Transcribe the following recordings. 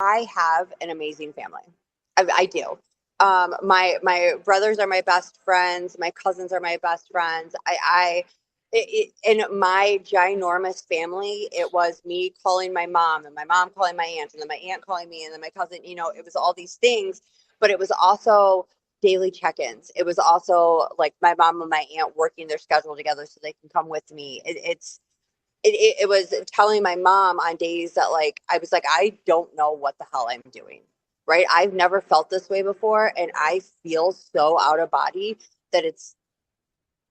I have an amazing family. I do. My brothers are my best friends. My cousins are my best friends. In my ginormous family, it was me calling my mom, and my mom calling my aunt, and then my aunt calling me, and then my cousin. It was all these things, but it was also daily check-ins. It was also like my mom and my aunt working their schedule together so they can come with me. It was telling my mom on days that like I was like, I don't know what the hell I'm doing. Right. I've never felt this way before. And I feel so out of body that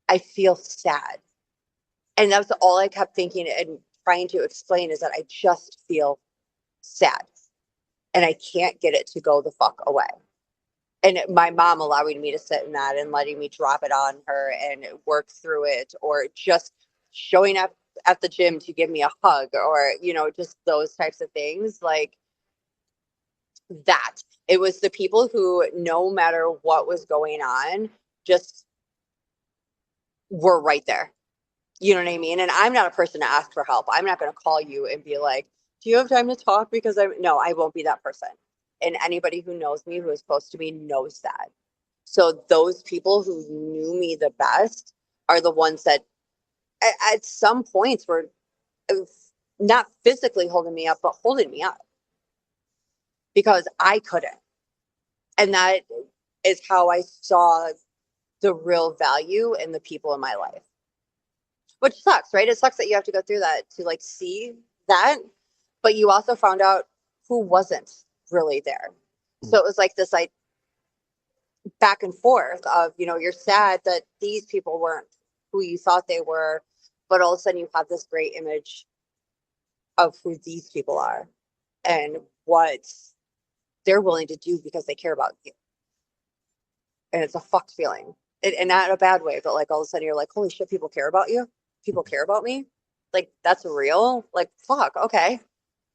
I feel sad. And that's all I kept thinking and trying to explain is that I just feel sad and I can't get it to go the fuck away. And my mom allowing me to sit in that and letting me drop it on her and work through it, or just showing up at the gym to give me a hug, or just those types of things, like that. It was the people who, no matter what was going on, just were right there. You know what I mean? And I'm not a person to ask for help. I'm not going to call you and be like, do you have time to talk? Because no, I won't be that person. And anybody who knows me, who is close to me, knows that. So those people who knew me the best are the ones that at some points were not physically holding me up, but holding me up because I couldn't. And that is how I saw the real value in the people in my life, which sucks, right? It sucks that you have to go through that to like see that, but you also found out who wasn't really there. So it was like this like back and forth of, you're sad that these people weren't who you thought they were, but all of a sudden you have this great image of who these people are and what they're willing to do because they care about you. And it's a fucked feeling. And not in a bad way, but like all of a sudden you're like, holy shit, people care about you. People care about me. Like that's real. Like, fuck. Okay.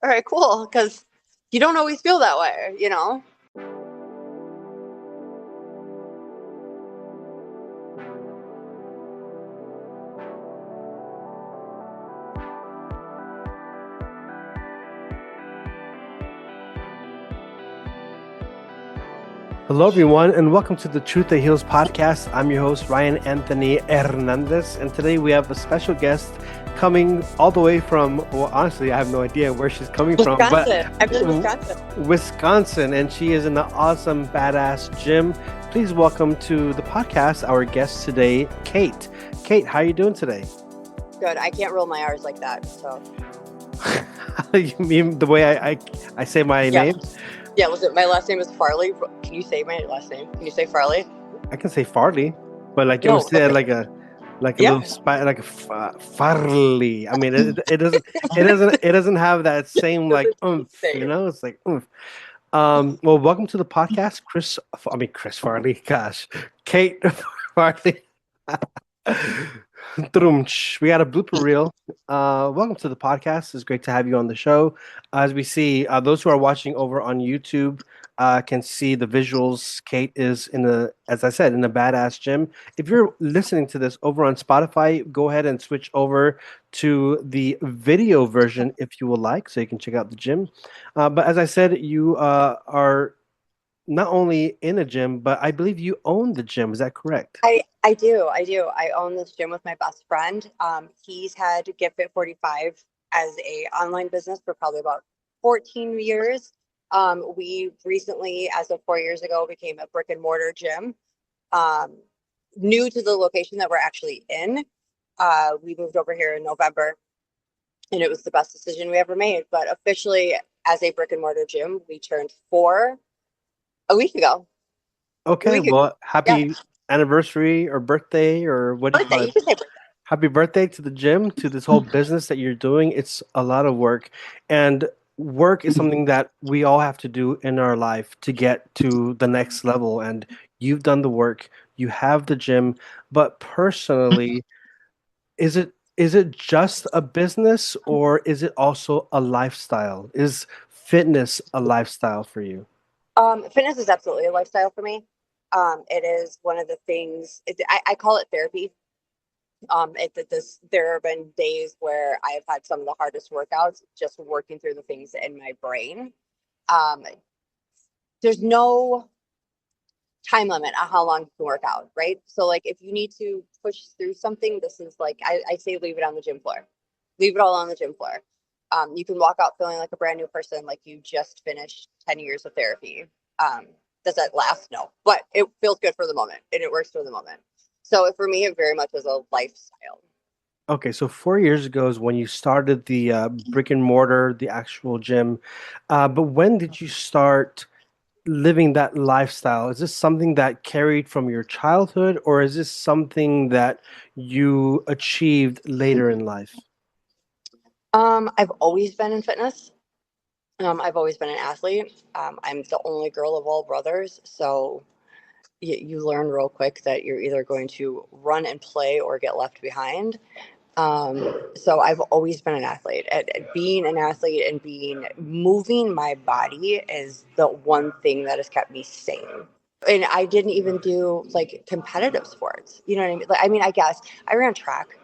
All right, cool. Cause you don't always feel that way. Hello, everyone, and welcome to the Truth That Heals podcast. I'm your host, Ryan Anthony Hernandez, and today we have a special guest coming all the way from, well, honestly, I have no idea where she's coming from, but Wisconsin. I'm in Wisconsin. Wisconsin, and she is in the awesome, badass gym. Please welcome to the podcast our guest today, Kate. Kate, how are you doing today? Good. I can't roll my R's like that. So You mean the way I say my name? Yeah, listen, my last name is Farley. Can you say my last name? Can you say Farley? I can say Farley, but like you would say it like a little spy, like a Farley. I mean, it doesn't have that same like It's like oomph. Well, welcome to the podcast, Chris Farley. Gosh, Kate Farley. We got a blooper reel. Welcome to the podcast. It's great to have you on the show. As we see, those who are watching over on YouTube can see the visuals. Kate is as I said, in a badass gym. If you're listening to this over on Spotify, go ahead and switch over to the video version if you would like, so you can check out the gym. But as I said, you are not only in a gym, but I believe you own the gym. Is that correct? I do. I own this gym with my best friend. He's had Get Fit 45 as a online business for probably about 14 years. We recently, as of 4 years ago, became a brick and mortar gym. Um, New to the location that we're actually in. We moved over here in November, and it was the best decision we ever made. But officially, as a brick and mortar gym, we turned 4 a week ago. Okay, well, Yeah. happy anniversary or birthday or what do you call Birthday. it? You can say birthday. Happy birthday to the gym, to this whole business that you're doing. It's a lot of work, and work is something that we all have to do in our life to get to the next level. And you've done the work, you have the gym, but personally, is it just a business or is it also a lifestyle? Is fitness a lifestyle for you? Fitness is absolutely a lifestyle for me. It is one of the things. I call it therapy. There have been days where I have had some of the hardest workouts just working through the things in my brain. Um, there's no time limit on how long you can work out, right? So like if you need to push through something, this is like I say leave it on the gym floor. Leave it all on the gym floor. You can walk out feeling like a brand new person, like you just finished 10 years of therapy. Um, does that last? No, but it feels good for the moment and it works for the moment. So for me, it very much is a lifestyle. Okay, so 4 years ago is when you started the brick and mortar, the actual gym. But when did you start living that lifestyle? Is this something that carried from your childhood, or is this something that you achieved later in life? I've always been in fitness. I've always been an athlete. I'm the only girl of all brothers, so you learn real quick that you're either going to run and play or get left behind. So I've always been an athlete. At being an athlete and being moving my body is the one thing that has kept me sane. And I didn't even do like competitive sports. You know what I mean? Like, I mean, I guess I ran track.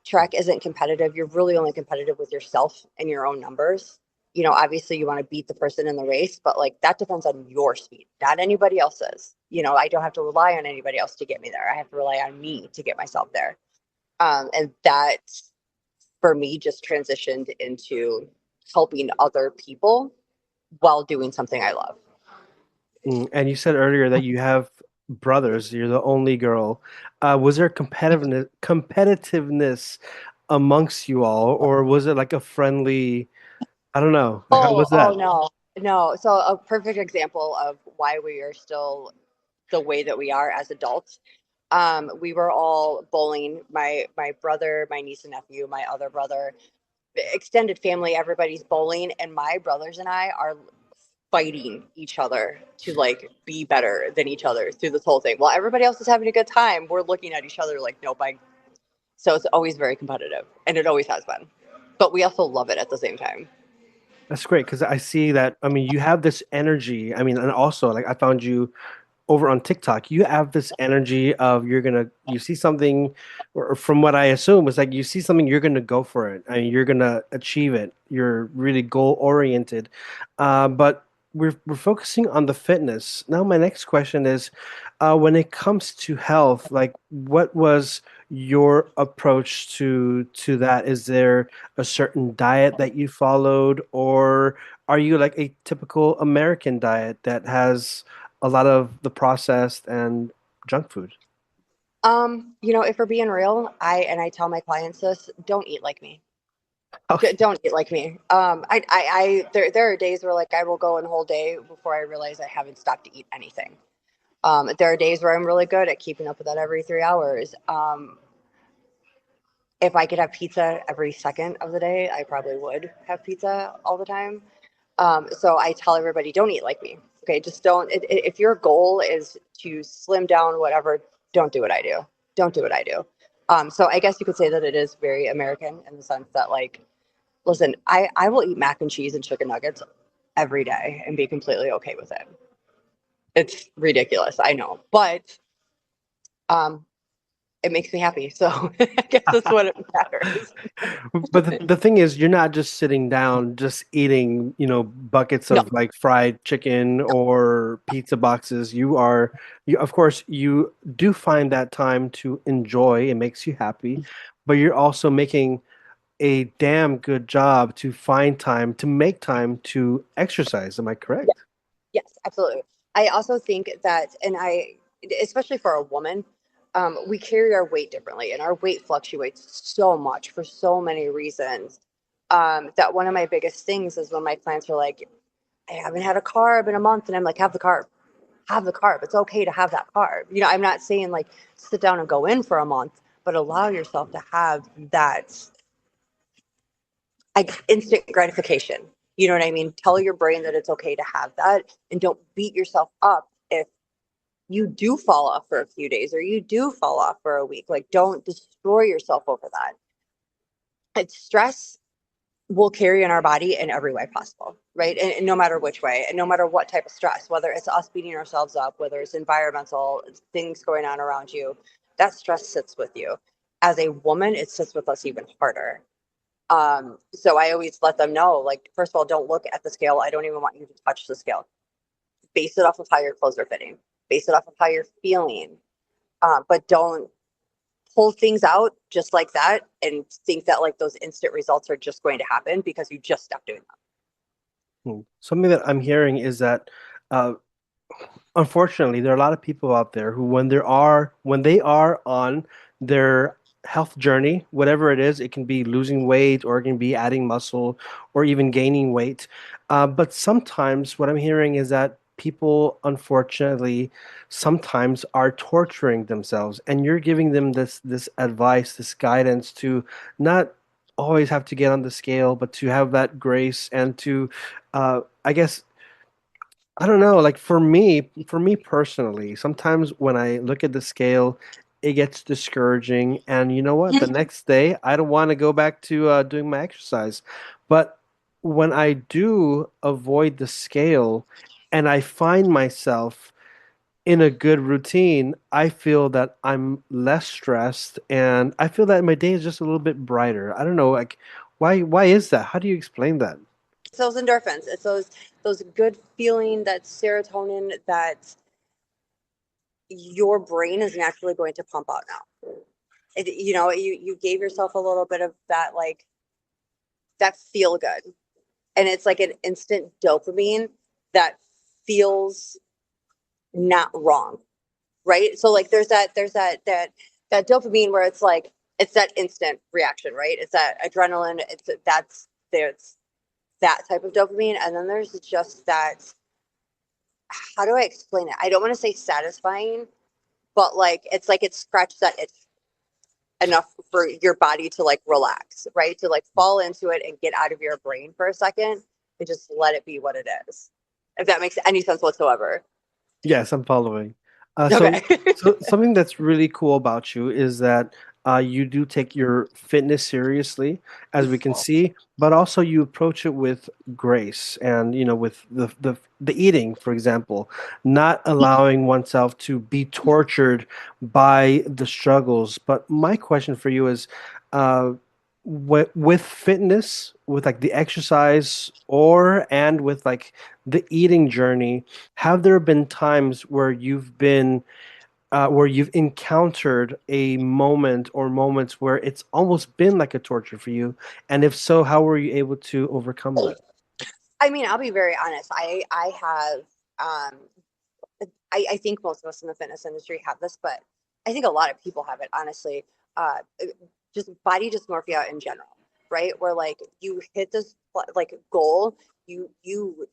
Track isn't competitive. You're really only competitive with yourself and your own numbers. You know, obviously you want to beat the person in the race, but like that depends on your speed, not anybody else's. You know, I don't have to rely on anybody else to get me there. I have to rely on me to get myself there. And that for me just transitioned into helping other people while doing something I love. And you said earlier that you have brothers. You're the only girl. Was there competitiveness amongst you all, or was it like a friendly? I don't know. Like, how Oh, was oh that? no, no. So a perfect example of why we are still the way that we are as adults. We were all bowling. My brother, my niece and nephew, my other brother, extended family. Everybody's bowling, and my brothers and I are fighting each other to like be better than each other through this whole thing. While everybody else is having a good time, we're looking at each other like, nope, I. So it's always very competitive, and it always has been. But we also love it at the same time. That's great because I see that. I mean, you have this energy. I mean, and also like I found you over on TikTok. You have this energy of you see something, or from what I assume, it's like you see something, you're gonna go for it. I mean, you're gonna achieve it. You're really goal oriented. But we're focusing on the fitness. Now, my next question is, when it comes to health, like what was your approach to that? Is there a certain diet that you followed, or are you like a typical American diet that has a lot of the processed and junk food? You know, if we're being real, I tell my clients this: don't eat like me. Okay. Don't eat like me. There are days where like I will go a whole day before I realize I haven't stopped to eat anything. There are days where I'm really good at keeping up with that every 3 hours. If I could have pizza every second of the day, I probably would have pizza all the time. So I tell everybody, don't eat like me. Okay, just don't. If your goal is to slim down, whatever, don't do what I do. Don't do what I do. So I guess you could say that it is very American in the sense that, like, listen, I will eat mac and cheese and chicken nuggets every day and be completely okay with it. It's ridiculous, I know, but um, it makes me happy. So I guess that's what it matters. But the thing is, you're not just sitting down, just eating, buckets No, of like fried chicken or pizza boxes. Of course, you do find that time to enjoy. It makes you happy, but you're also making a damn good job to find time to make time to exercise. Am I yeah, correct? yes, absolutely. I also think that, especially for a woman, we carry our weight differently, and our weight fluctuates so much for so many reasons. That one of my biggest things is when my clients are like, I haven't had a carb in a month, and I'm like, have the carb, have the carb. It's okay to have that carb. You know, I'm not saying like sit down and go in for a month, but allow yourself to have that like instant gratification. You know what I mean? Tell your brain that it's okay to have that, and don't beat yourself up if you do fall off for a few days or you do fall off for a week. Like, don't destroy yourself over that. It's stress will carry in our body in every way possible, right? And no matter which way, and no matter what type of stress, whether it's us beating ourselves up, whether it's environmental things going on around you, that stress sits with you. As a woman, it sits with us even harder. So I always let them know, like, first of all, don't look at the scale. I don't even want you to touch the scale. Base it off of how your clothes are fitting. Base it off of how you're feeling. But don't pull things out just like that and think that like those instant results are just going to happen because you just stopped doing Something that I'm hearing is that, uh, unfortunately, there are a lot of people out there who, when they are on their health journey, whatever it is, it can be losing weight or it can be adding muscle or even gaining weight. But sometimes what I'm hearing is that people, unfortunately, sometimes are torturing themselves, and you're giving them this advice, this guidance to not always have to get on the scale, but to have that grace and to, I guess, I don't know. Like for me personally, sometimes when I look at the scale, it gets discouraging. And you know what? The that. next day, I don't want to go back to doing my exercise. But when I do avoid the scale and I find myself in a good routine, I feel that I'm less stressed and I feel that my day is just a little bit brighter. I don't know, like why is that? How do you explain that? It's those endorphins. It's those good feeling, that serotonin that your brain is naturally going to pump out now. You gave yourself a little bit of that, like, that feel good, and it's like an instant dopamine that feels not wrong, right? So like there's that dopamine where it's like it's that instant reaction, right? It's that adrenaline. There's that type of dopamine, and then there's just that. How do I explain it? I don't want to say satisfying, but like it's like it scratches that itch enough for your body to like relax, right? To like fall into it and get out of your brain for a second and just let it be what it is. If that makes any sense whatsoever. Yes, I'm following. Uh, so, Okay. so something that's really cool about you is that you do take your fitness seriously, as we can see, but also you approach it with grace and, with the eating, for example, not allowing oneself to be tortured by the struggles. But my question for you is, uh, with fitness, with like the exercise, and with like the eating journey, have there been times where where you've encountered a moment or moments where it's almost been like a torture for you? And if so, how were you able to overcome that? I mean, I'll be very honest. I have I think most of us in the fitness industry have this, but I think a lot of people have it, honestly. Uh, just body dysmorphia in general, right? Where like you hit this like goal, you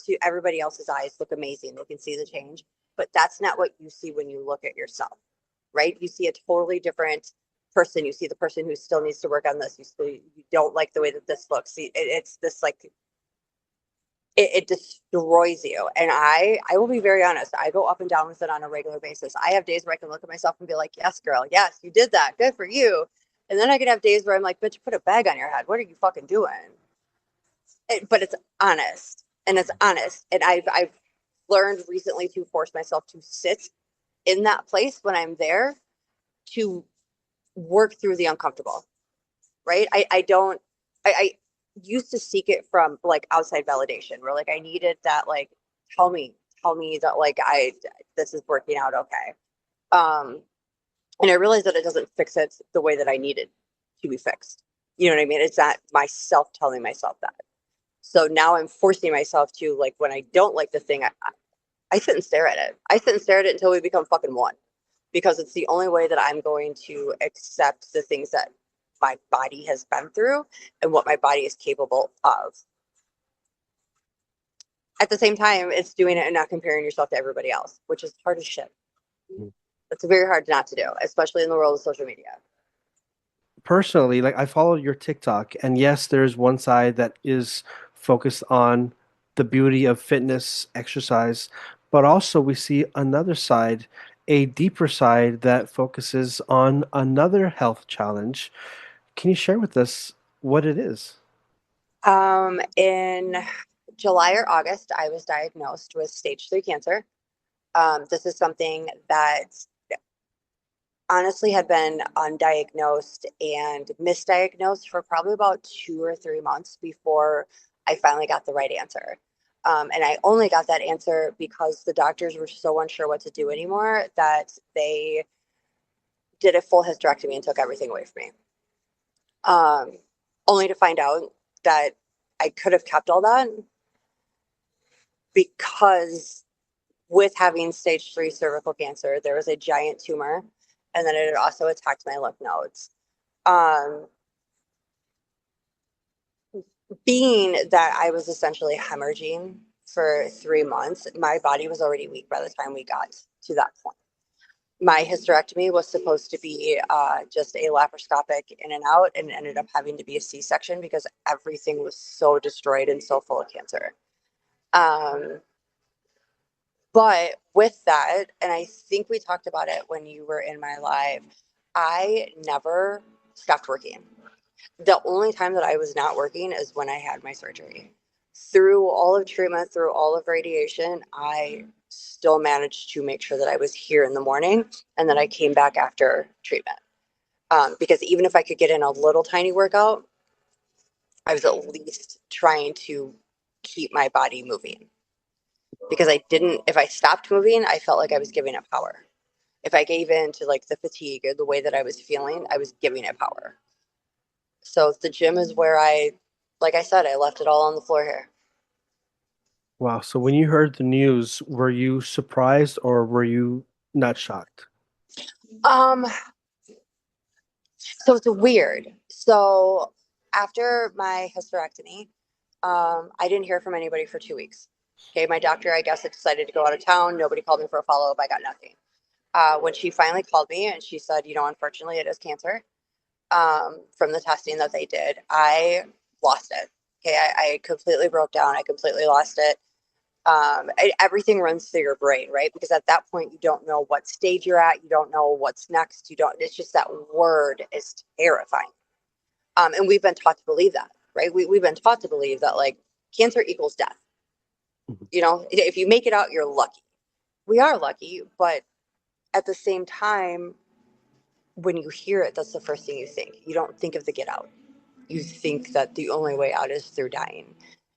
to everybody else's eyes look amazing. They can see the change, but that's not what you see when you look at yourself, right? You see a totally different person. You see the person who still needs to work on this. You don't like the way that this looks. It's this like it destroys you. And I will be very honest, I go up and down with it on a regular basis. I have days where I can look at myself and be like, yes, girl, yes, you did that. Good for you. And then I can have days where I'm like, bitch, put a bag on your head. What are you fucking doing? But it's honest, and it's honest. And I've learned recently to force myself to sit in that place when I'm there to work through the uncomfortable, right? I don't, I used to seek it from like outside validation where like I needed that, like, tell me, tell me that like this is working out okay. Um, and I realized that it doesn't fix it the way that I needed to be fixed. You know what I mean? It's not myself telling myself that. So now I'm forcing myself to, like, when I don't like the thing, I sit and stare at it. I sit and stare at it until we become fucking one, because it's the only way that I'm going to accept the things that my body has been through and what my body is capable of. At the same time, it's doing it and not comparing yourself to everybody else, which is hard as shit. It's very hard not to do, especially in the world of social media. Personally, like I follow your TikTok, and yes, there's one side that is focused on the beauty of fitness, exercise, but also we see another side, a deeper side that focuses on another health challenge. Can you share with us what it is? In July or August, I was diagnosed with stage 3 cancer. This is something that honestly had been undiagnosed and misdiagnosed for probably about 2 or 3 months before I finally got the right answer. And I only got that answer because the doctors were so unsure what to do anymore that they did a full hysterectomy and took everything away from me. Um, Only to find out that I could have kept all that because with having stage 3 cervical cancer, there was a giant tumor, and then it had also attacked my lymph nodes. Um, Being that I was essentially hemorrhaging for 3 months, my body was already weak by the time we got to that point. My hysterectomy was supposed to be just a laparoscopic in and out, and ended up having to be a C-section because everything was so destroyed and so full of cancer. Um, but with that, and I think we talked about it when you were in my live, I never stopped working. The only time that I was not working is when I had my surgery. Through all of treatment, through all of radiation, I still managed to make sure that I was here in the morning and that I came back after treatment. Because even if I could get in a little tiny workout, I was at least trying to keep my body moving. Because I didn't, if I stopped moving, I felt like I was giving it power. If I gave in to like the fatigue or the way that I was feeling, I was giving it power. So the gym is where like I said, I left it all on the floor here. Wow. So when you heard the news, were you surprised or were you not shocked? Um, so it's weird. So after my hysterectomy, I didn't hear from anybody for 2 weeks. Okay, my doctor, I guess, had decided to go out of town. Nobody called me for a follow up. I got nothing. When she finally called me and she said, unfortunately, it is cancer. From the testing that they did, I lost it. Okay, I completely broke down. I completely lost it. Everything runs through your brain, right? Because at that point, you don't know what stage you're at. You don't know what's next. You don't, it's just that word is terrifying. And we've been taught to believe that, right? We've been taught to believe that like cancer equals death. Mhm. If you make it out, you're lucky. We are lucky, but at the same time, when you hear it, that's the first thing you think. You don't think of the get out. You think that the only way out is through dying.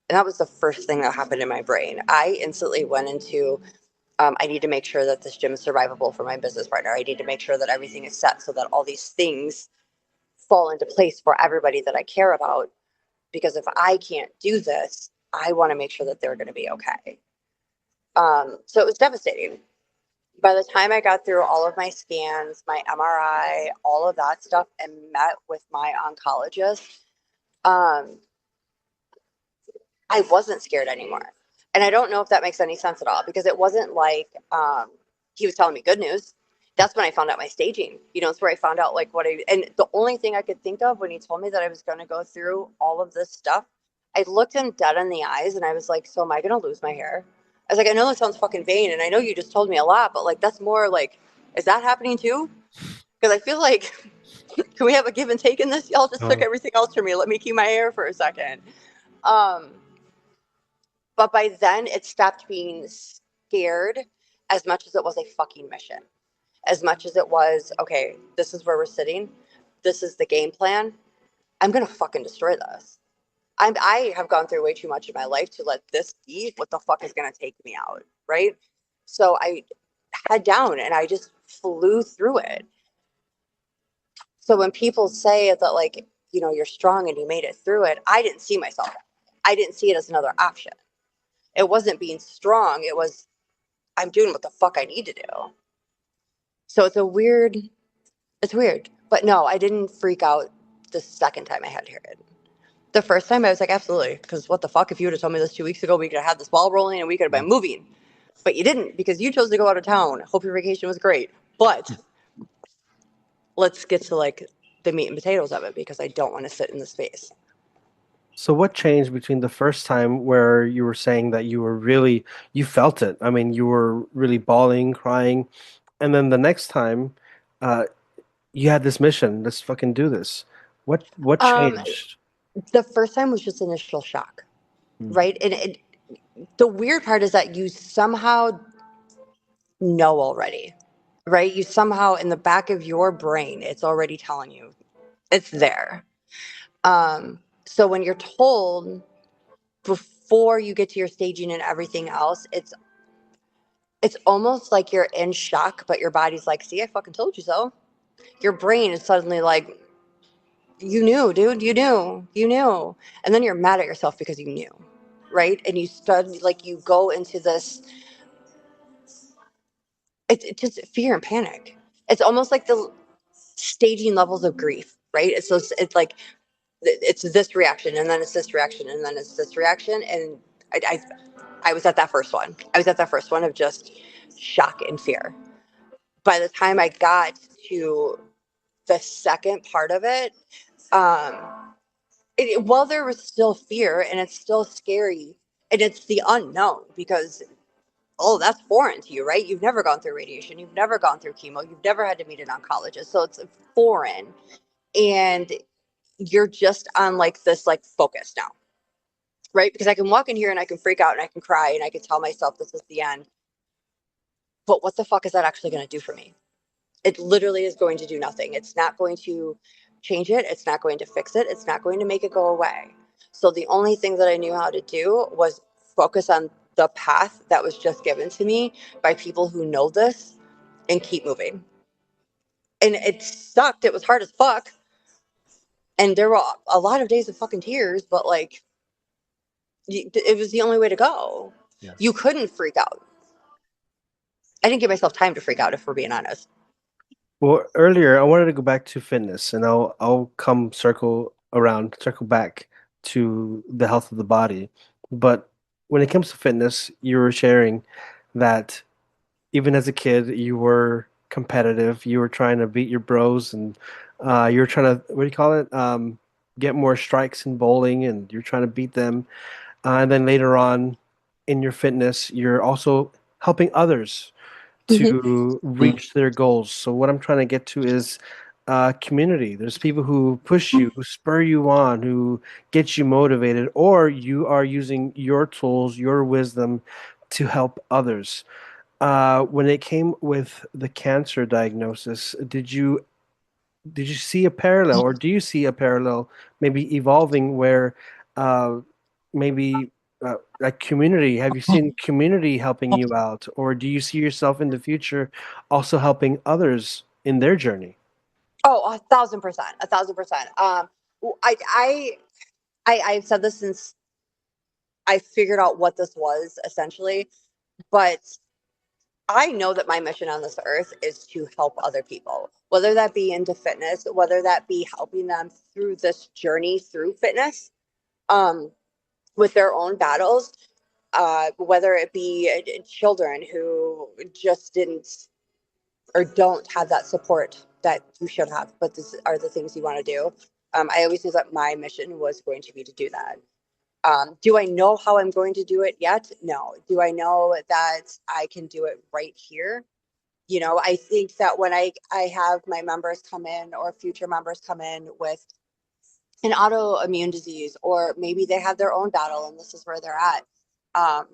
And that was the first thing that happened in my brain. I instantly went into I need to make sure that this gym is survivable for my business partner. I need to make sure that everything is set so that all these things fall into place for everybody that I care about. Because if I can't do this, I want to make sure that they're going to be okay. So it was devastating. By the time I got through all of my scans, my MRI, all of that stuff, and met with my oncologist, um, I wasn't scared anymore. And I don't know if that makes any sense at all because it wasn't like he was telling me good news. That's when I found out my staging. It's where I found out like and the only thing I could think of when he told me that I was going to go through all of this stuff, I looked him dead in the eyes and I was like, so am I going to lose my hair? I was like, I know that sounds fucking vain and I know you just told me a lot, but like, that's more like, is that happening too? Because I feel like, can we have a give and take in this? Y'all just took Uh, everything else from me. Let me keep my hair for a second. Um, but by then, it stopped being scared as much as it was a fucking mission. As much as it was, okay, this is where we're sitting. This is the game plan. I'm going to fucking destroy this. I have gone through way too much in my life to let this be what the fuck is going to take me out. Right. So I head down and I just flew through it. So when people say that, like, you're strong and you made it through it, I didn't see myself. I didn't see it as another option. It wasn't being strong. It was I'm doing what the fuck I need to do. So it's weird. But no, I didn't freak out the second time I had to hear it. The first time I was like, absolutely, because what the fuck, if you would have told me this 2 weeks ago, we could have had this ball rolling and we could have been moving. But you didn't because you chose to go out of town. Hope your vacation was great. But let's get to like the meat and potatoes of it because I don't want to sit in the space. so what changed between the first time where you were saying that you felt it? I mean, you were really bawling, crying, and then the next time, uh, you had this mission. Let's fucking do this. What Um, changed? the first time was just initial shock, Mm. right? And the weird part is that you somehow know already. right? You somehow in the back of your brain, it's already telling you it's there. So when you're told before you get to your staging and everything else, it's almost like you're in shock, but your body's like, see, I fucking told you so. Your brain is suddenly like, you knew, dude, you knew. And then you're mad at yourself because you knew, right? And you start, like, you go into this, it's just fear and panic. It's almost like the staging levels of grief, right? It's like, it's this reaction, and then it's this reaction, and then it's this reaction. And I, I, I was at that first one. I was at that first one of just shock and fear. By the time I got to the second part of it, um, while there was still fear and it's still scary and it's the unknown because, oh, that's foreign to you, right? You've never gone through radiation, you've never gone through chemo, you've never had to meet an oncologist, so it's foreign. And you're just on like this like focus now, right? Because I can walk in here and I can freak out and I can cry and I can tell myself this is the end, but what the fuck is that actually going to do for me? It literally is going to do nothing. It's not going to change it. It's not going to fix it. It's not going to make it go away. So the only thing that I knew how to do was focus on the path that was just given to me by people who know this and keep moving. And it sucked. It was hard as fuck. And there were a lot of days of fucking tears, but like, it was the only way to go. Yeah. You couldn't freak out. I didn't give myself time to freak out, if we're being honest. Well, earlier I wanted to go back to fitness, and I'll come circle back to the health of the body. But when it comes to fitness, you were sharing that even as a kid, you were competitive. You were trying to beat your bros, and you were trying to, what do you call it? Get more strikes in bowling, and you're trying to beat them. And then later on in your fitness, you're also helping others Mm-hmm. to reach their goals. So what I'm trying to get to is community. There's people who push you, who spur you on, who get you motivated, or you are using your tools, your wisdom to help others. When it came with the cancer diagnosis, did you see a parallel, or do you see a parallel maybe evolving where uh, maybe like community? Have you seen community helping you out, or do you see yourself in the future also helping others in their journey? Oh, 1,000%, 1,000%. I, I, I've said this since I figured out what this was essentially, but I know that my mission on this earth is to help other people, whether that be into fitness, whether that be helping them through this journey through fitness, um, with their own battles, whether it be children who just didn't or don't have that support that you should have, but this are the things you want to do. I always knew that my mission was going to be to do that. Do I know how I'm going to do it yet? No. Do I know that I can do it right here? I think that when I have my members come in or future members come in with an autoimmune disease, or maybe they have their own battle and this is where they're at. Um,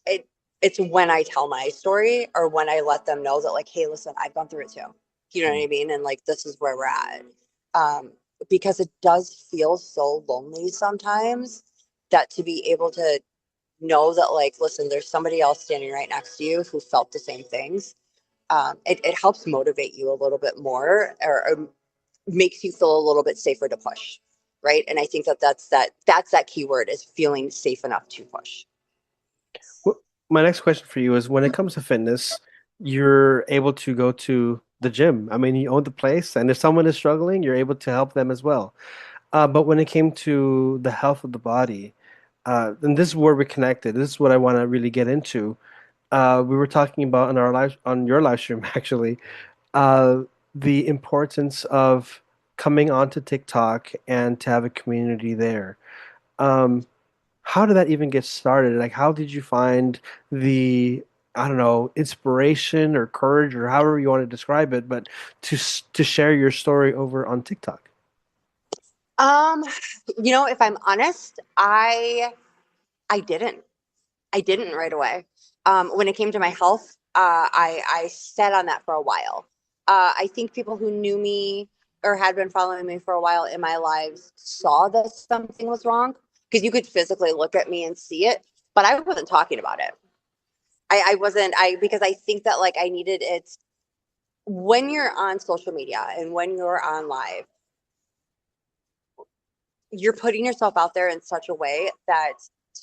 it it's when I tell my story or when I let them know that, like, hey, listen, I've gone through it too. You know what I mean? And like, this is where we're at. Um, because it does feel so lonely sometimes, that to be able to know that, like, listen, there's somebody else standing right next to you who felt the same things. It helps motivate you a little bit more, or makes you feel a little bit safer to push, right? And I think that that's that key word, is feeling safe enough to push. Well, my next question for you is when it comes to fitness, you're able to go to the gym. I mean, you own the place, and if someone is struggling, you're able to help them as well. But when it came to the health of the body, and this is where we're connected. This is what I want to really get into. We were talking about on your live stream actually, uh, the importance of coming onto TikTok and to have a community there. Um, how did that even get started? Like, how did you find the, I don't know, inspiration or courage or however you want to describe it, but to share your story over on TikTok? Um, if I'm honest, I didn't. I didn't right away. When it came to my health, I sat on that for a while. I think people who knew me or had been following me for a while in my lives saw that something was wrong because you could physically look at me and see it, but I wasn't talking about it. I wasn't, because I think that like I needed it when you're on social media and when you're on live, you're putting yourself out there in such a way that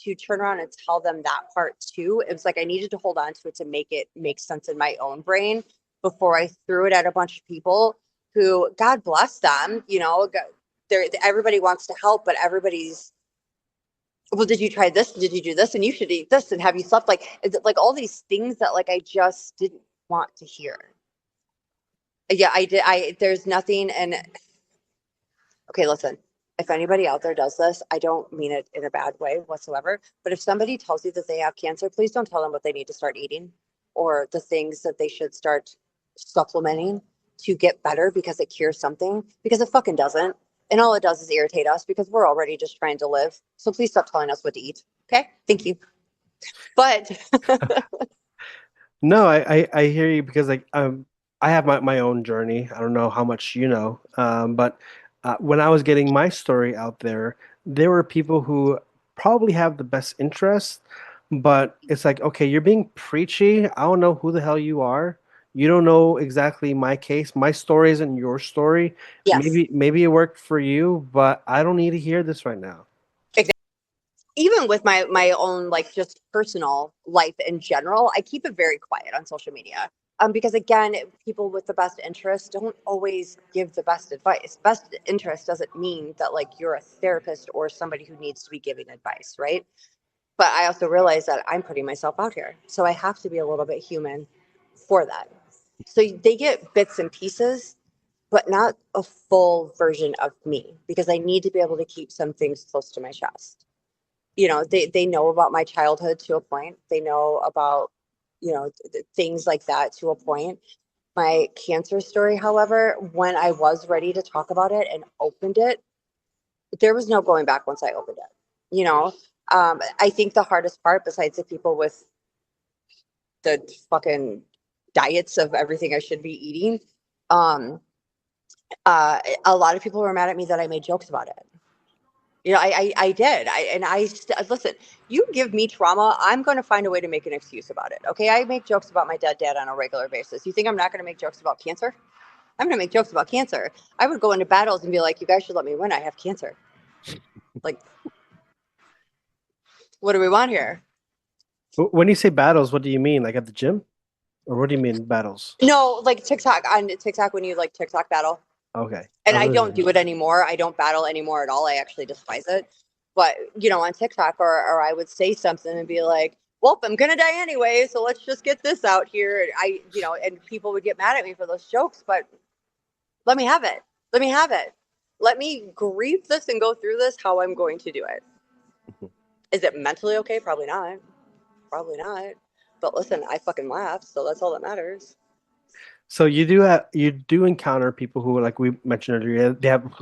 to turn around and tell them that part too, it was like I needed to hold on to it to make it make sense in my own brain before I threw it at a bunch of people who, God bless them, everybody wants to help, but everybody's, well, did you try this? Did you do this? And you should eat this. And have you slept? Like, is it like all these things that like I just didn't want to hear. Yeah, I did. There's nothing. And okay, listen, if anybody out there does this, I don't mean it in a bad way whatsoever. But if somebody tells you that they have cancer, please don't tell them what they need to start eating or the things that they should start supplementing to get better because it cures something, because it fucking doesn't. And all it does is irritate us because we're already just trying to live. So please stop telling us what to eat. Okay? Thank you. But No, I hear you because like I have my own journey. I don't know how much you know, but when I was getting my story out there, there were people who probably have the best interest, but it's like, okay, you're being preachy. I don't know who the hell you are. You don't know exactly my case. My story isn't your story. yes, Maybe it worked for you, but I don't need to hear this right now. even with my own like just personal life in general, I keep it very quiet on social media. Because again, people with the best interest don't always give the best advice. Best interest doesn't mean that like you're a therapist or somebody who needs to be giving advice, right? But I also realize that I'm putting myself out here, so I have to be a little bit human for that. So they get bits and pieces, but not a full version of me because I need to be able to keep some things close to my chest. They know about my childhood to a point. They know about, things like that to a point. My cancer story, however, when I was ready to talk about it and opened it, there was no going back once I opened it. I think the hardest part, besides the people with the fucking diets of everything I should be eating, um, a lot of people were mad at me that I made jokes about it. I did. Listen, you give me trauma, I'm going to find a way to make an excuse about it. Okay. I make jokes about my dead dad on a regular basis. You think I'm not going to make jokes about cancer? I'm going to make jokes about cancer. I would go into battles and be like, you guys should let me win. I have cancer. Like, what do we want here? When you say battles, what do you mean? Like at the gym? Or what do you mean battles? No, like on TikTok when you like TikTok battle. Okay. And I Other don't than do it anymore. I don't battle anymore at all. I actually despise it. But on TikTok, or I would say something and be like, "Well, I'm gonna die anyway, so let's just get this out here." And people would get mad at me for those jokes, but let me have it. Let me have it. Let me grieve this and go through this how I'm going to do it. Is it mentally okay? Probably not. Probably not. But listen, I fucking laughed, so that's all that matters. So you do encounter people who, like we mentioned earlier, they have,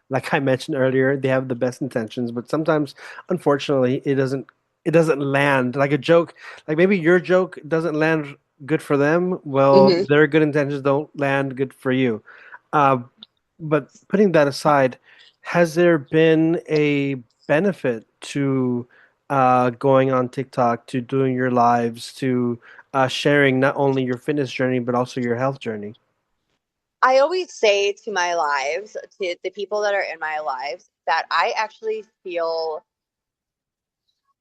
like I mentioned earlier, they have the best intentions, but sometimes, unfortunately, it doesn't land. Like a joke, like maybe your joke doesn't land good for them. Well, Hmm. their good intentions don't land good for you. Uh, but putting that aside, has there been a benefit to going on TikTok, to doing your lives, to sharing not only your fitness journey but also your health journey? I always say to my lives, to the people that are in my lives, that I actually feel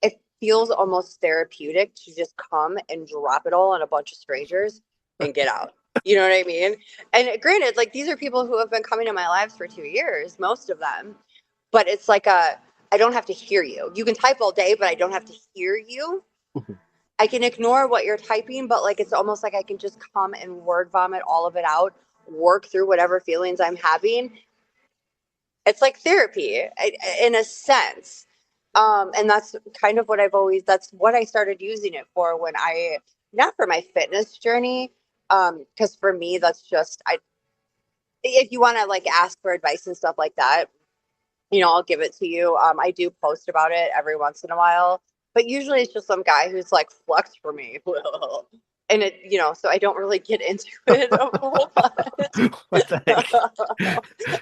it feels almost therapeutic to just come and drop it all on a bunch of strangers and get out. You know what I mean? And granted, like these are people who have been coming to my lives for 2 years, most of them, but it's like I don't have to hear you. You can type all day, but I don't have to hear you. I can ignore what you're typing, but like it's almost like I can just come and word vomit all of it out, work through whatever feelings I'm having. It's like therapy in a sense. And that's kind of what that's what I started using it for when not for my fitness journey. Because for me, that's just, if you want to like ask for advice and stuff like that, I'll give it to you. I do post about it every once in a while, but usually it's just some guy who's like flexed for me. and it, so I don't really get into it a whole lot. What the heck?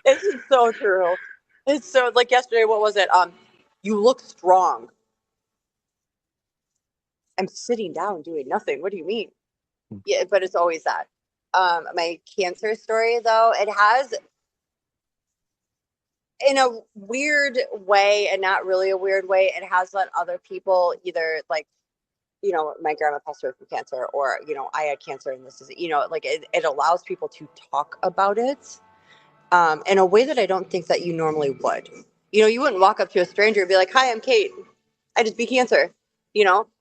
It's just so true. It's so like yesterday, what was it? You look strong. I'm sitting down doing nothing. What do you mean? Yeah, but it's always that. My cancer story though, it has in a weird way and not really a weird way, it has let other people either like, my grandma passed away from cancer, or, I had cancer and this is, like it allows people to talk about it in a way that I don't think that you normally would. You wouldn't walk up to a stranger and be like, "Hi, I'm Kate. I just beat cancer,"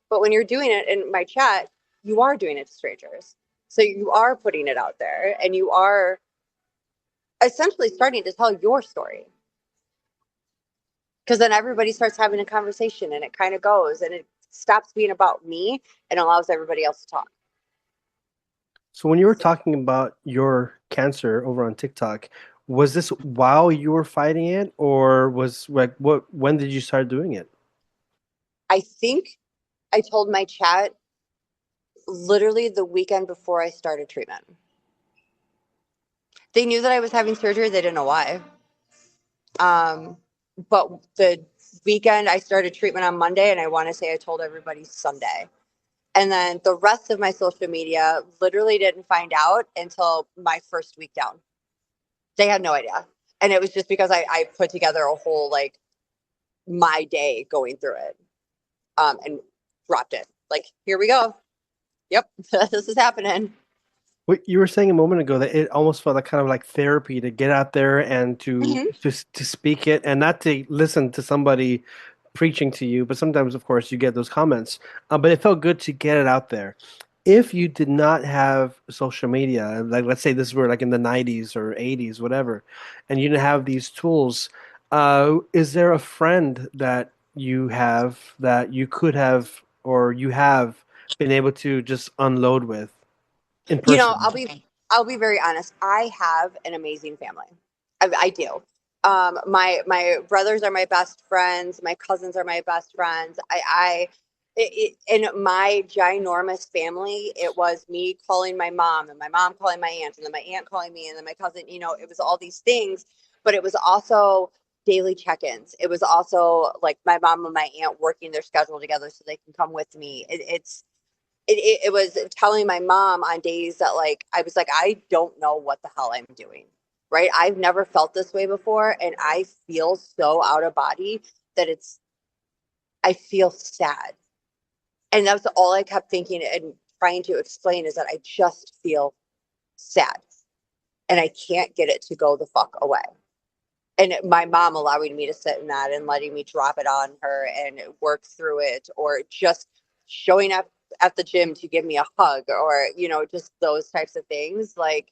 but when you're doing it in my chat, you are doing it to strangers. So you are putting it out there and you are essentially starting to tell your story. Because then everybody starts having a conversation and it kind of goes and it stops being about me and allows everybody else to talk. So when you were talking about your cancer over on TikTok, was this while you were fighting it, or was like what? When did you start doing it? I think I told my chat literally the weekend before I started treatment. They knew that I was having surgery. They didn't know why. But the weekend I started treatment on Monday, and I want to say I told everybody Sunday. And then the rest of my social media literally didn't find out until my first week down. They had no idea. And it was just because I put together a whole like my day going through it and dropped it. Like, here we go. Yep, this is happening. What you were saying a moment ago, that it almost felt like kind of like therapy to get out there and to Mm-hmm. just to speak it, and not to listen to somebody preaching to you. But sometimes, of course, you get those comments. But it felt good to get it out there. If you did not have social media, like let's say this were like in the 90s or 80s, whatever, and you didn't have these tools, is there a friend that you have that you could have or you have been able to just unload with in You know, person? I'll be very honest. I have an amazing family. I do. My brothers are my best friends. My cousins are my best friends. In my ginormous family, it was me calling my mom and my mom calling my aunt and then my aunt calling me and then my cousin. It was all these things, but it was also daily check-ins. It was also like my mom and my aunt working their schedule together so they can come with me. It was telling my mom on days that like I was like, I don't know what the hell I'm doing. Right. I've never felt this way before. And I feel so out of body that I feel sad. And that's all I kept thinking and trying to explain is that I just feel sad and I can't get it to go the fuck away. And my mom allowing me to sit in that and letting me drop it on her and work through it, or just showing up at the gym to give me a hug, or just those types of things, like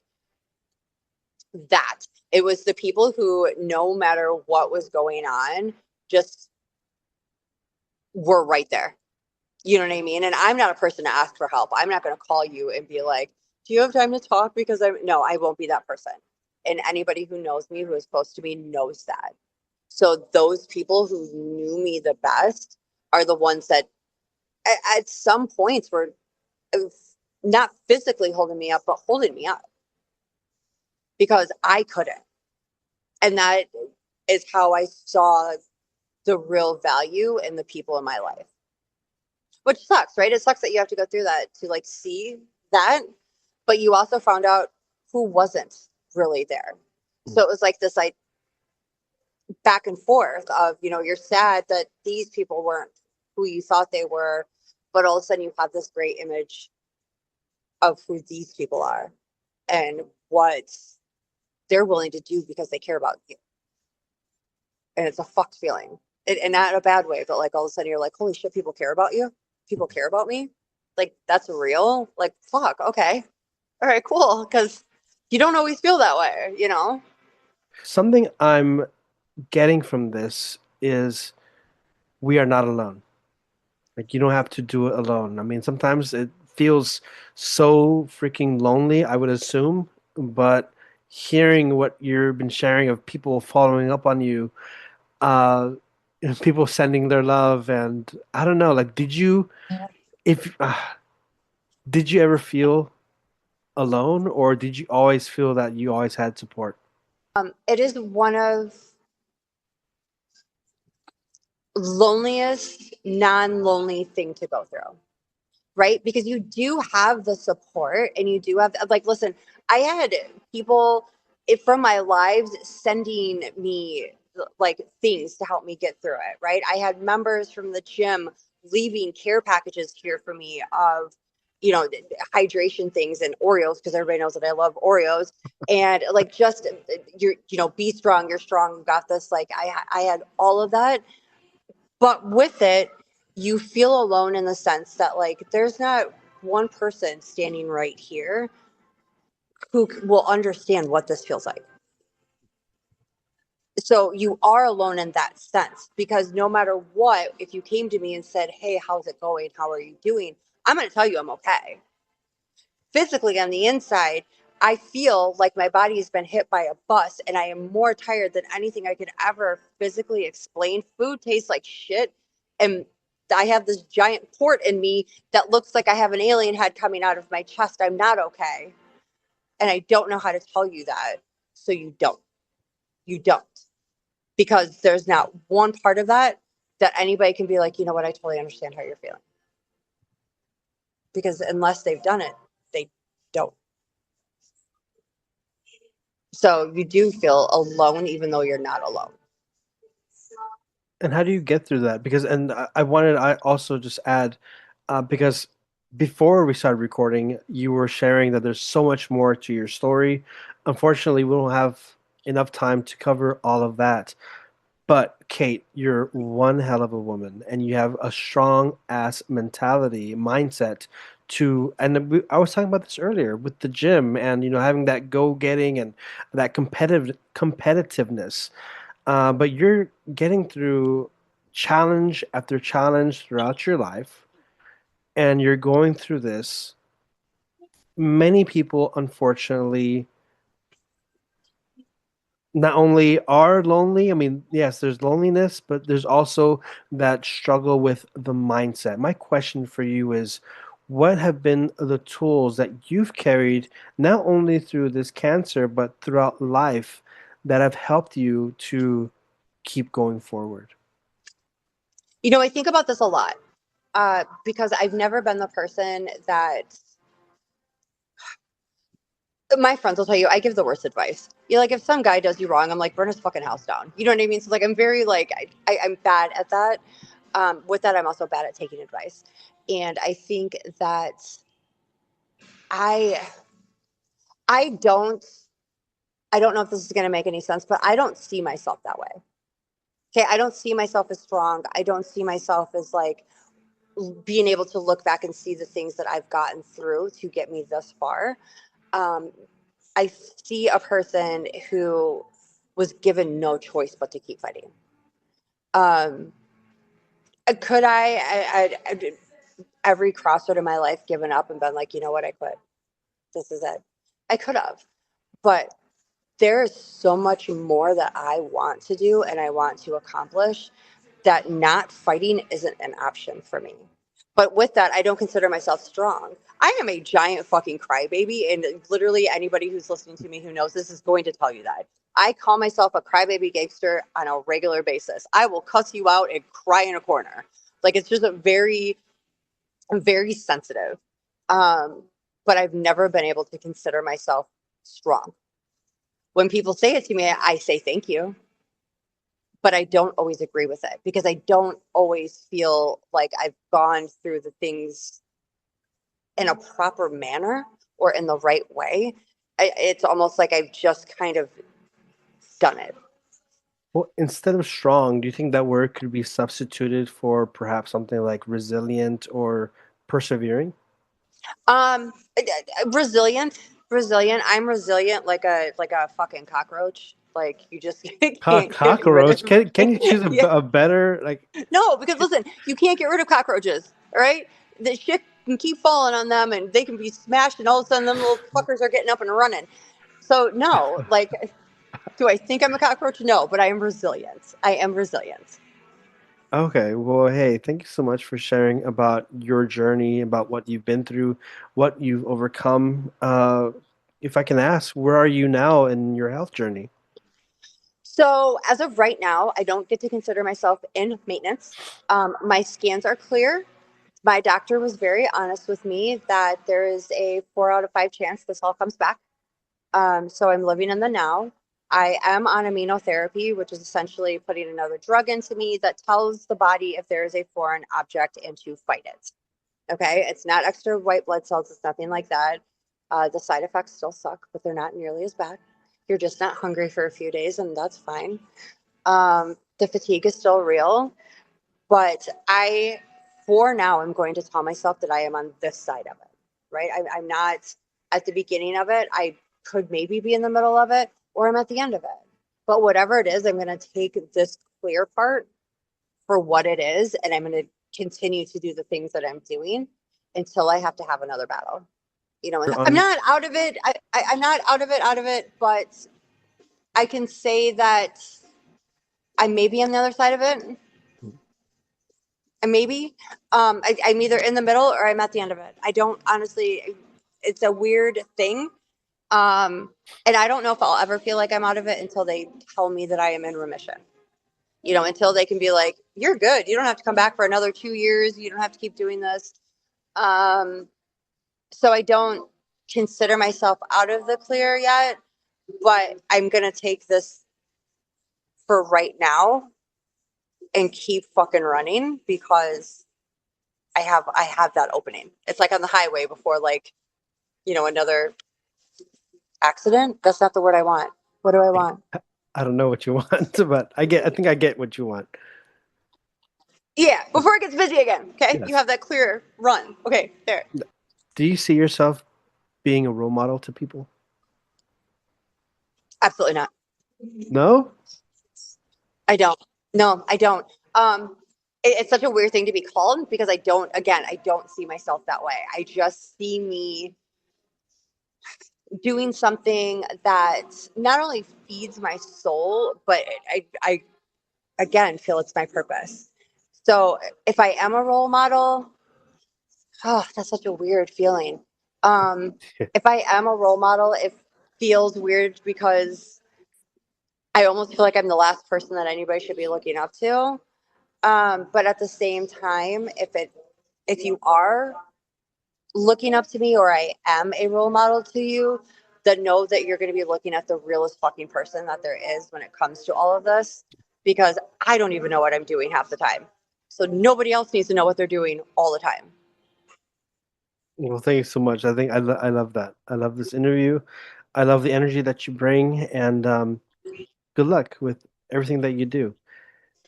that. It was the people who, no matter what was going on, just were right there. You know what I mean? And I'm not a person to ask for help. I'm not going to call you and be like, do you have time to talk? Because no, I won't be that person. And anybody who knows me, who is close to me, knows that. So those people who knew me the best are the ones that at some points were not physically holding me up, but holding me up because I couldn't. And that is how I saw the real value in the people in my life, which sucks, right? It sucks that you have to go through that to like see that, but you also found out who wasn't really there. So it was like this like back and forth of, you're sad that these people weren't who you thought they were, but all of a sudden you have this great image of who these people are and what they're willing to do because they care about you. And it's a fucked feeling. And not in a bad way, but like all of a sudden you're like, holy shit, people care about you. People care about me. Like that's real. Like, fuck. Okay. All right, cool. Cause you don't always feel that way. Something I'm getting from this is we are not alone. Like you don't have to do it alone. I mean, sometimes it feels so freaking lonely, I would assume, but hearing what you've been sharing of people following up on you, uh, people sending their love, and I don't know, like, did you, if Did you ever feel alone, or did you always feel that you always had support? It is one of loneliest non-lonely thing to go through, right? Because you do have the support and you do have, like, listen, I had people from my lives sending me like things to help me get through it, right? I had members from the gym leaving care packages here for me of, hydration things and Oreos, because everybody knows that I love Oreos. And like, just be strong, you're strong, you got this. Like, I had all of that, but with it, you feel alone in the sense that, like, there's not one person standing right here who will understand what this feels like. So you are alone in that sense, because no matter what, if you came to me and said, "Hey, how's it going? How are you doing?" I'm going to tell you I'm okay. Physically on the inside, I feel like my body has been hit by a bus and I am more tired than anything I could ever physically explain. Food tastes like shit. And I have this giant port in me that looks like I have an alien head coming out of my chest. I'm not okay. And I don't know how to tell you that. So you don't. You don't. Because there's not one part of that anybody can be like, you know what, I totally understand how you're feeling. Because unless they've done it, they don't. So you do feel alone, even though you're not alone. And how do you get through that? Because, and I also just add, because before we started recording, you were sharing that there's so much more to your story. Unfortunately, we don't have enough time to cover all of that. But Kate, you're one hell of a woman, and you have a strong ass mentality, mindset to. And I was talking about this earlier with the gym, and having that go getting and that competitiveness. But you're getting through challenge after challenge throughout your life, and you're going through this. Many people, unfortunately, not only are lonely, I mean, yes, there's loneliness, but there's also that struggle with the mindset. My question for you is, what have been the tools that you've carried not only through this cancer, but throughout life that have helped you to keep going forward? I think about this a lot, because I've never been the person that my friends will tell you I give the worst advice. You're like, if some guy does you wrong, I'm like, burn his fucking house down. You know what I mean? So like, I'm very like, I'm bad at that. With that, I'm also bad at taking advice. And I think that I, I don't, I don't know if this is going to make any sense, but I don't see myself that way. Okay. I don't see myself as strong. I don't see myself as like being able to look back and see the things that I've gotten through to get me this far. Um, I see a person who was given no choice but to keep fighting. Um, could I did every crossroad in my life given up and been like, you know what, I quit. This is it. I could have, but there is so much more that I want to do and I want to accomplish that not fighting isn't an option for me. But with that, I don't consider myself strong. I am a giant fucking crybaby, and literally anybody who's listening to me who knows this is going to tell you that. I call myself a crybaby gangster on a regular basis. I will cuss you out and cry in a corner. Like, it's just very sensitive. Um, but I've never been able to consider myself strong. When people say it to me, I say thank you, but I don't always agree with it because I don't always feel like I've gone through the things in a proper manner or in the right way. It's almost like I've just kind of done it. Well, instead of strong, do you think that word could be substituted for perhaps something like resilient or persevering? Um, resilient, resilient. I'm resilient like a fucking cockroach. Like, you just can't get rid Cockroach? of. Can you choose Yeah. a better like? No, because listen, you can't get rid of cockroaches. All right, the shit can keep falling on them, and they can be smashed, and all of a sudden, them little fuckers are getting up and running. So no, like, do I think I'm a cockroach? No, but I am resilient. I am resilient. Okay, well, hey, thank you so much for sharing about your journey, about what you've been through, what you've overcome. If I can ask, where are you now in your health journey? So as of right now, I don't get to consider myself in maintenance. My scans are clear. My doctor was very honest with me that there is a 4 out of 5 chance this all comes back. So I'm living in the now. I am on immunotherapy, which is essentially putting another drug into me that tells the body if there is a foreign object and to fight it. Okay, it's not extra white blood cells, it's nothing like that. The side effects still suck, but they're not nearly as bad. You're just not hungry for a few days, and that's fine. The fatigue is still real, but for now, I'm going to tell myself that I am on this side of it, right? I'm not at the beginning of it. I could maybe be in the middle of it, or I'm at the end of it. But whatever it is, I'm going to take this clear part for what it is, and I'm going to continue to do the things that I'm doing until I have to have another battle. And You're I'm on. not out of it. I'm not out of it, but I can say that I may be on the other side of it. And maybe I'm either in the middle or I'm at the end of it. I don't honestly. It's a weird thing, and I don't know if I'll ever feel like I'm out of it until they tell me that I am in remission. Until they can be like, "You're good. You don't have to come back for another 2 years. You don't have to keep doing this." Um, so I don't consider myself out of the clear yet, but I'm gonna take this for right now and keep fucking running because I have that opening. It's like on the highway before like, another accident. That's not the word I want. What do I want? I don't know what you want, but I think I get what you want. Yeah, before it gets busy again. Okay. You Yes. have that clear run. Okay, there. Do you see yourself being a role model to people? Absolutely not. No? I don't. No, I don't. It's such a weird thing to be called because I don't see myself that way. I just see me doing something that not only feeds my soul, but I again feel it's my purpose. So if I am a role model, oh, that's such a weird feeling. Um, if I am a role model, it feels weird because I almost feel like I'm the last person that anybody should be looking up to. But at the same time, if you are looking up to me or I am a role model to you, then know that you're going to be looking at the realest fucking person that there is when it comes to all of this because I don't even know what I'm doing half the time. So nobody else needs to know what they're doing all the time. Well, thank you so much. I think I love that. I love this interview. I love the energy that you bring, and good luck with everything that you do.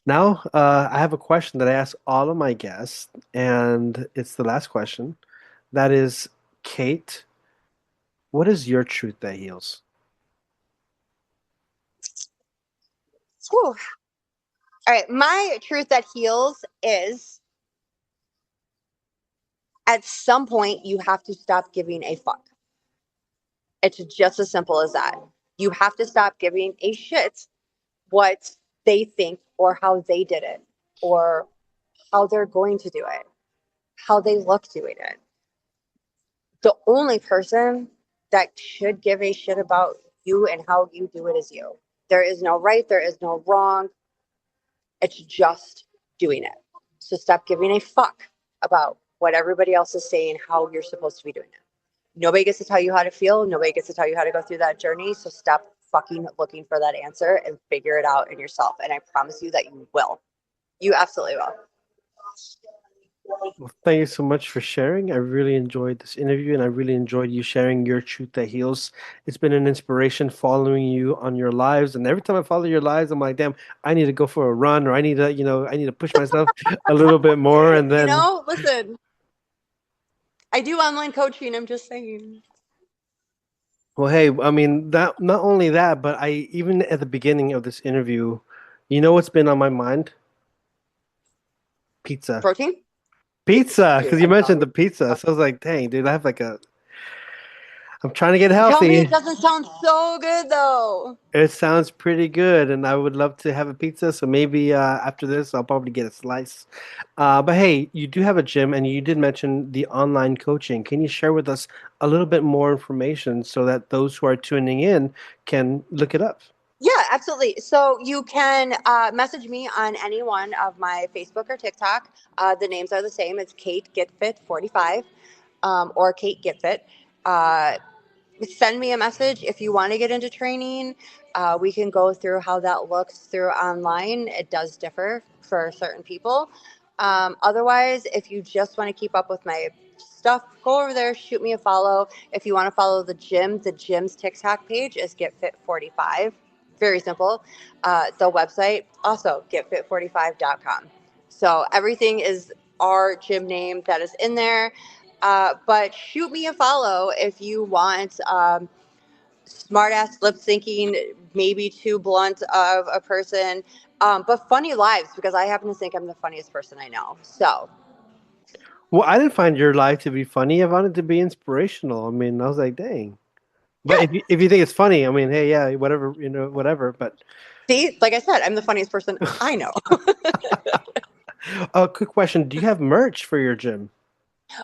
Now, I have a question that I ask all of my guests, and it's the last question. That is, Kate, what is your truth that heals? Whew. All right. My truth that heals is at some point you have to stop giving a fuck. It's just as simple as that. You have to stop giving a shit what they think or how they did it or how they're going to do it, how they look doing it. The only person that should give a shit about you and how you do it is you. There is no right, there is no wrong. It's just doing it. So stop giving a fuck about what everybody else is saying, how you're supposed to be doing it. Nobody gets to tell you how to feel. Nobody gets to tell you how to go through that journey. So stop fucking looking for that answer and figure it out in yourself. And I promise you that you will. You absolutely will. Well, thank you so much for sharing. I really enjoyed this interview, and I really enjoyed you sharing your truth that heals. It's been an inspiration following you on your lives, and every time I follow your lives, I'm like, damn, I need to go for a run, or I need to push myself a little bit more, and then. Listen, I do online coaching. I'm just saying. Well, hey, I mean that not only that, but I even at the beginning of this interview, you know what's been on my mind? Pizza. Protein? Pizza, Dude, because you I'm mentioned the sorry. pizza. So I was like, dang, dude, I have like a I'm trying to get Tell me healthy. it doesn't sound so good though. It sounds pretty good, and I would love to have a pizza. So maybe after this, I'll probably get a slice. But hey, you do have a gym, and you did mention the online coaching. Can you share with us a little bit more information so that those who are tuning in can look it up? Yeah, absolutely. So you can message me on any one of my Facebook or TikTok. The names are the same. It's Kate GetFit 45 or Kate GetFit. Send me a message if you want to get into training. We can go through how that looks through online. It does differ for certain people. Otherwise, if you just want to keep up with my stuff, go over there, shoot me a follow. If you want to follow the gym's TikTok page is GetFit45. Very simple. The website also getfit45.com. So everything is our gym name that is in there. But shoot me a follow if you want smart ass lip syncing, maybe too blunt of a person, but funny lives because I happen to think I'm the funniest person I know. So Well, I didn't find your life to be funny. I found it to be inspirational. I mean, I was like, dang. But yeah, if you think it's funny, I mean, hey, yeah, whatever, whatever. But see, like I said, I'm the funniest person I know. a quick question: do you have merch for your gym?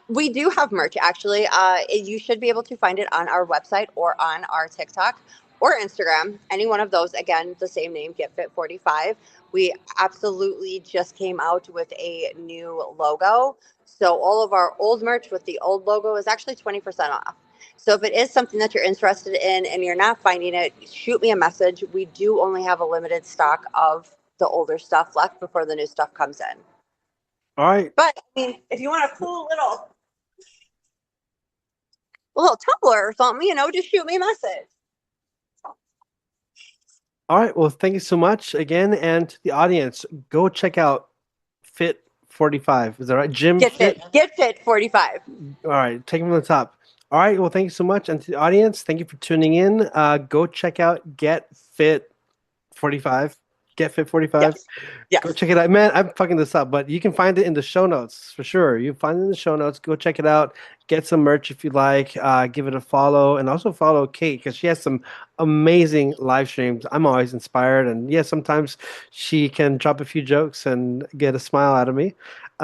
We do have merch actually. You should be able to find it on our website or on our TikTok or Instagram. Any one of those. Again, the same name, GetFit45. We absolutely just came out with a new logo. So all of our old merch with the old logo is actually 20% off. So if it is something that you're interested in and you're not finding it, shoot me a message. We do only have a limited stock of the older stuff left before the new stuff comes in. All right. But I mean, if you want a cool little tumbler or something, just shoot me a message. All right. Well, thank you so much again. And to the audience, go check out Fit 45. Is that right? Gym Fit? Get fit 45. All right. Take it from the top. All right. Well, thank you so much. And to the audience, thank you for tuning in. Go check out Get Fit 45. Get Fit 45. Yes. Yes. Go check it out. Man, I'm fucking this up, but you can find it in the show notes for sure. You find it in the show notes. Go check it out. Get some merch if you like. Give it a follow, and also follow Kate because she has some amazing live streams. I'm always inspired, and yeah, sometimes she can drop a few jokes and get a smile out of me.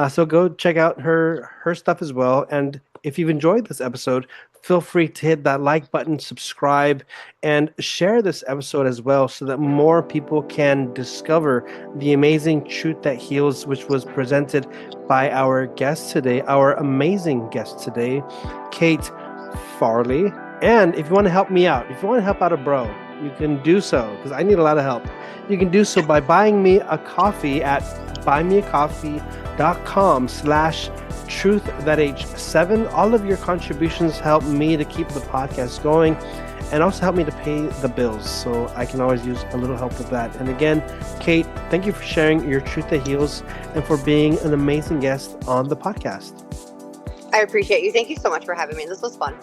So go check out her stuff as well. And if you've enjoyed this episode, feel free to hit that like button, subscribe, and share this episode as well so that more people can discover the amazing truth that heals, which was presented by our guest today, our amazing guest today, Kate Farley. And if you want to help me out, if you want to help out a bro, you can do so because I need a lot of help. You can do so by buying me a coffee at buymeacoffee.com/truth7. All of your contributions help me to keep the podcast going and also help me to pay the bills. So I can always use a little help with that. And again, Kate, thank you for sharing your truth that heals and for being an amazing guest on the podcast. I appreciate you. Thank you so much for having me. This was fun.